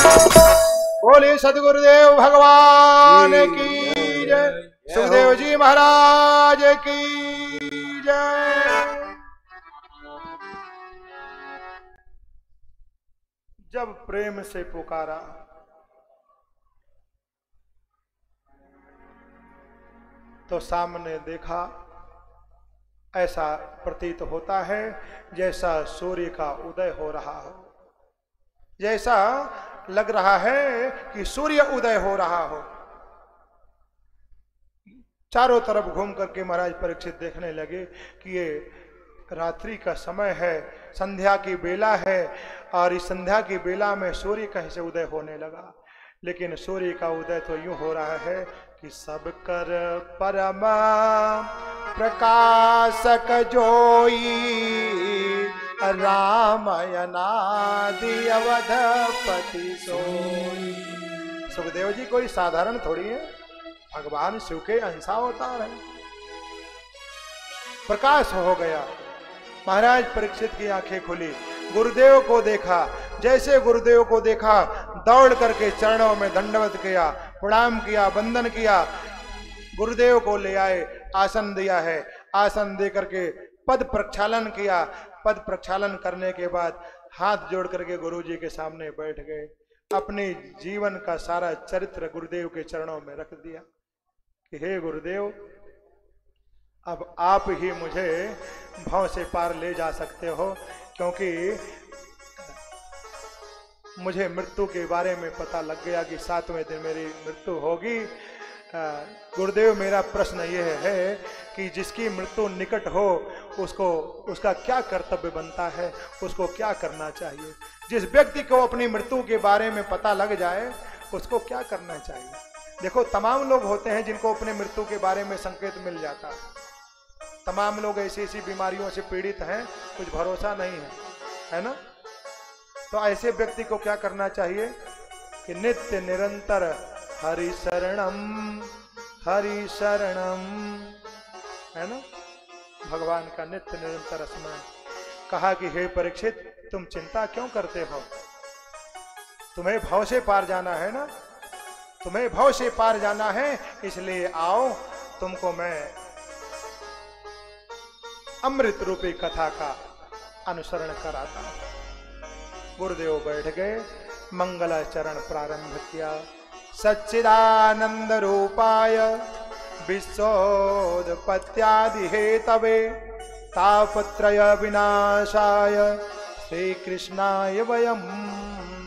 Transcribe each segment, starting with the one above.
बोलिए सदगुरुदेव भगवान की जय, सुखदेव जी महाराज की जय। जब प्रेम से पुकारा तो सामने देखा, ऐसा प्रतीत होता है जैसा सूर्य का उदय हो रहा हो, जैसा लग रहा है कि सूर्य उदय हो रहा हो। चारों तरफ घूम करके महाराज परीक्षित देखने लगे कि ये रात्रि का समय है, संध्या की बेला है, और इस संध्या की बेला में सूर्य कहीं से उदय होने लगा। लेकिन सूर्य का उदय तो यूं हो रहा है कि सब कर परमा प्रकाशक जोई, रामायणादि अवधपति सोई। सुखदेव जी कोई साधारण थोड़ी है, भगवान शिव के अंश अवतार है। प्रकाश हो गया, महाराज परीक्षित की आंखें खुली, गुरुदेव को देखा। जैसे गुरुदेव को देखा, दौड़ करके चरणों में दंडवत किया, प्रणाम किया, वंदन किया। गुरुदेव को ले आए, आसन दिया है, आसन दे करके पद प्रक्षालन किया। पद प्रक्षालन करने के बाद हाथ जोड़ करके गुरु जी के सामने बैठ गए। अपने जीवन का सारा चरित्र गुरुदेव के चरणों में रख दिया कि हे गुरुदेव, अब आप ही मुझे भव से पार ले जा सकते हो, क्योंकि मुझे मृत्यु के बारे में पता लग गया कि 7वें दिन मेरी मृत्यु होगी। गुरुदेव, मेरा प्रश्न यह है कि जिसकी मृत्यु निकट हो उसको उसका क्या कर्तव्य बनता है, उसको क्या करना चाहिए? जिस व्यक्ति को अपनी मृत्यु के बारे में पता लग जाए उसको क्या करना चाहिए? देखो, तमाम लोग होते हैं जिनको अपने मृत्यु के बारे में संकेत मिल जाता है। तमाम लोग ऐसी ऐसी बीमारियों से पीड़ित हैं, कुछ भरोसा नहीं है ना? तो ऐसे व्यक्ति को क्या करना चाहिए कि नित्य निरंतर हरि शरणम है ना, भगवान का नित्य निरंतर स्मरण। कहा कि हे परीक्षित, तुम चिंता क्यों करते हो? तुम्हें भव से पार जाना है ना, तुम्हें भव से पार जाना है, इसलिए आओ, तुमको मैं अमृत रूपी कथा का अनुसरण कराता हूं। गुरुदेव बैठ गए, मंगलाचरण प्रारंभ किया। सच्चिदानंद रूपाय विश्वोत्पत्त्यादि हेतवे तापत्रय विनाशाय श्री कृष्णाय वयं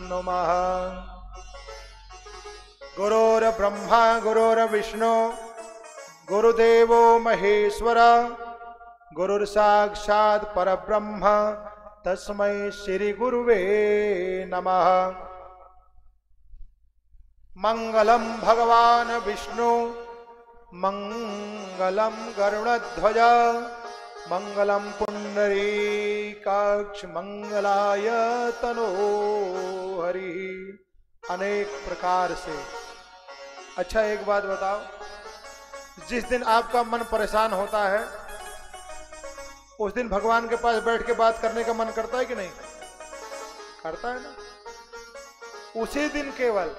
नमः। गुरुर्ब्रह्मा गुरुर्विष्णु गुरुदेवो महेश्वर, गुरुर्साक्षात् परब्रह्म तस्मै श्री गुरुवे नमः। मंगलम भगवान विष्णु मंगलम गरुड़ध्वज मंगलम पुंडरीकाक्ष मंगलाय तनोहरि। अनेक प्रकार से। अच्छा, एक बात बताओ, जिस दिन आपका मन परेशान होता है उस दिन भगवान के पास बैठ के बात करने का मन करता है कि नहीं करता है ना? उसी दिन केवल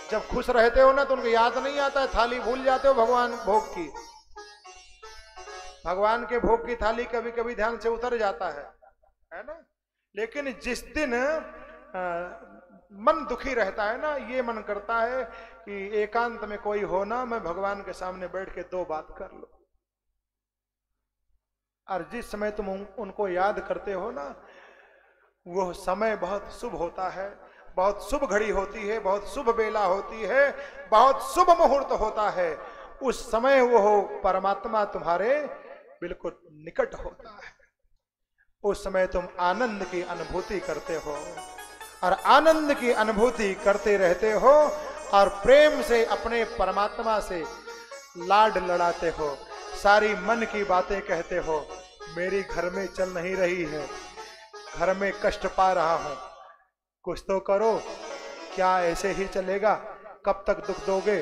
जब खुश रहते हो ना तो उनको याद नहीं आता है, थाली भूल जाते हो भगवान भोग की। भगवान के भोग की थाली कभी कभी ध्यान से उतर जाता है ना? लेकिन जिस दिन मन दुखी रहता है ना, ये मन करता है कि एकांत में कोई हो ना, मैं भगवान के सामने बैठ के 2 बात कर लूं। और जिस समय तुम उनको याद करते हो ना, वो समय बहुत शुभ होता है, बहुत शुभ घड़ी होती है, बहुत शुभ बेला होती है, बहुत शुभ मुहूर्त होता है। उस समय वो परमात्मा तुम्हारे बिल्कुल निकट होता है। उस समय तुम आनंद की अनुभूति करते हो, और आनंद की अनुभूति करते रहते हो, और प्रेम से अपने परमात्मा से लाड लड़ाते हो, सारी मन की बातें कहते हो। मेरी घर में चल नहीं रही है, घर में कष्ट पा रहा हूं, कुछ तो करो। क्या ऐसे ही चलेगा? कब तक दुख दोगे?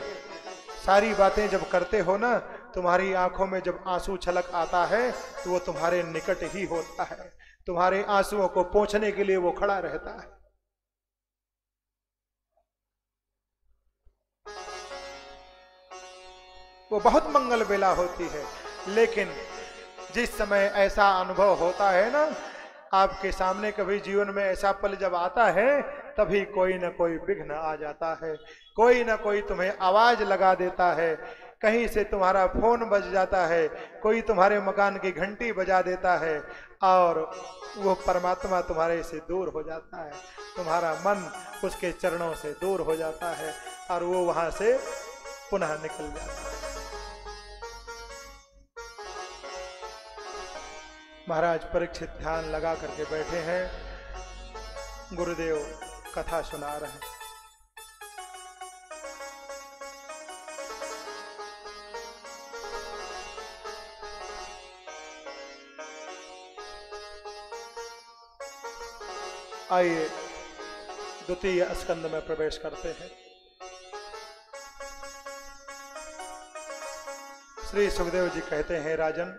सारी बातें जब करते हो ना, तुम्हारी आंखों में जब आंसू छलक आता है तो वो तुम्हारे निकट ही होता है। तुम्हारे आंसुओं को पोंछने के लिए वो खड़ा रहता है। वो बहुत मंगल बेला होती है। लेकिन जिस समय ऐसा अनुभव होता है ना, आपके सामने कभी जीवन में ऐसा पल जब आता है, तभी कोई ना कोई विघ्न आ जाता है, कोई ना कोई तुम्हें आवाज लगा देता है, कहीं से तुम्हारा फोन बज जाता है, कोई तुम्हारे मकान की घंटी बजा देता है और वो परमात्मा तुम्हारे से दूर हो जाता है, तुम्हारा मन उसके चरणों से दूर हो जाता है और वो वहां से पुनः निकल जाता है। महाराज परीक्षित ध्यान लगा करके बैठे हैं, गुरुदेव कथा सुना रहे हैं। आइए द्वितीय स्कंद में प्रवेश करते हैं। श्री सुखदेव जी कहते हैं, राजन,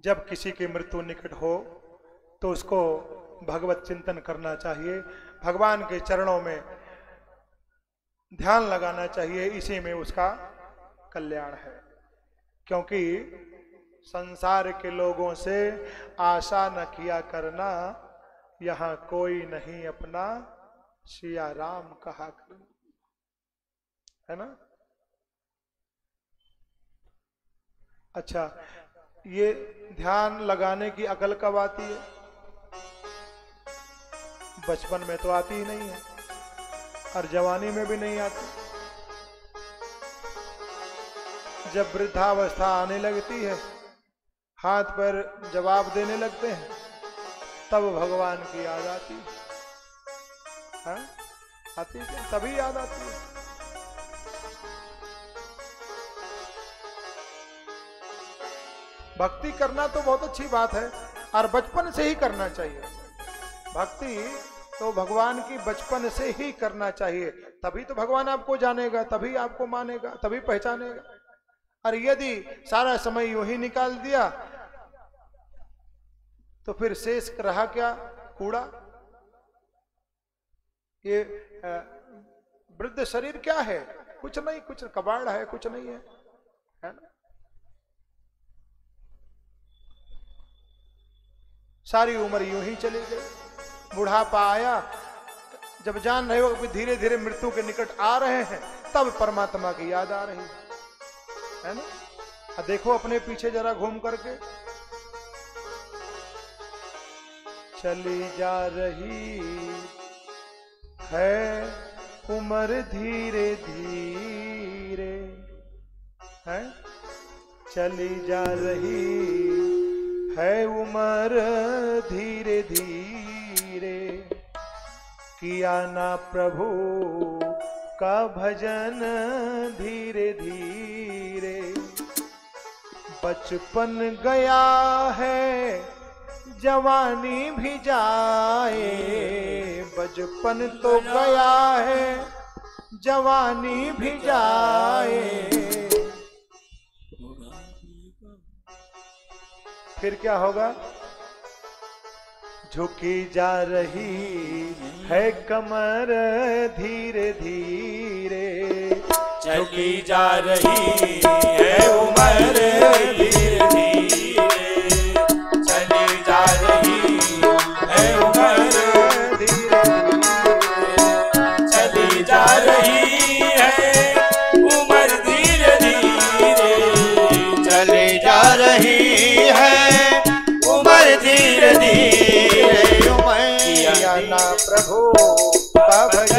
जब किसी की मृत्यु निकट हो तो उसको भगवत चिंतन करना चाहिए, भगवान के चरणों में ध्यान लगाना चाहिए, इसी में उसका कल्याण है। क्योंकि संसार के लोगों से आशा न किया करना, यहाँ कोई नहीं अपना, सिया राम कहा करना, है ना। अच्छा, ये ध्यान लगाने की अकल कब आती है? बचपन में तो आती ही नहीं है और जवानी में भी नहीं आती। जब वृद्धावस्था आने लगती है, हाथ पर जवाब देने लगते हैं, तब भगवान की याद आती है। आती है, तभी याद आती है। भक्ति करना तो बहुत अच्छी बात है और बचपन से ही करना चाहिए। भक्ति तो भगवान की बचपन से ही करना चाहिए, तभी तो भगवान आपको जानेगा, तभी आपको मानेगा, तभी पहचानेगा। और यदि सारा समय यूं ही निकाल दिया तो फिर शेष रहा क्या? कूड़ा। ये वृद्ध शरीर क्या है? कुछ नहीं, कुछ कबाड़ है, कुछ नहीं है, है ना। सारी उम्र यूं ही चली गई, बुढ़ापा आया, जब जान रहे हो कि धीरे धीरे मृत्यु के निकट आ रहे हैं, तब परमात्मा की याद आ रही है ना। देखो अपने पीछे जरा घूम करके, चली जा रही है उम्र धीरे धीरे, है चली जा रही है उम्र धीरे धीरे, किया ना प्रभु का भजन धीरे धीरे, बचपन गया है जवानी भी जाए, बचपन तो गया है जवानी भी जाए, फिर क्या होगा? झुकी जा रही है कमर धीरे धीरे, झुकी जा रही है उम्र धीरे धीरे, चली जा रही है उम्र धीरे धीरे, चली जा रही है उम्र धीरे धीरे, चली जा रही है उम्र धीरे धीरे, किया ना प्रभु का भजन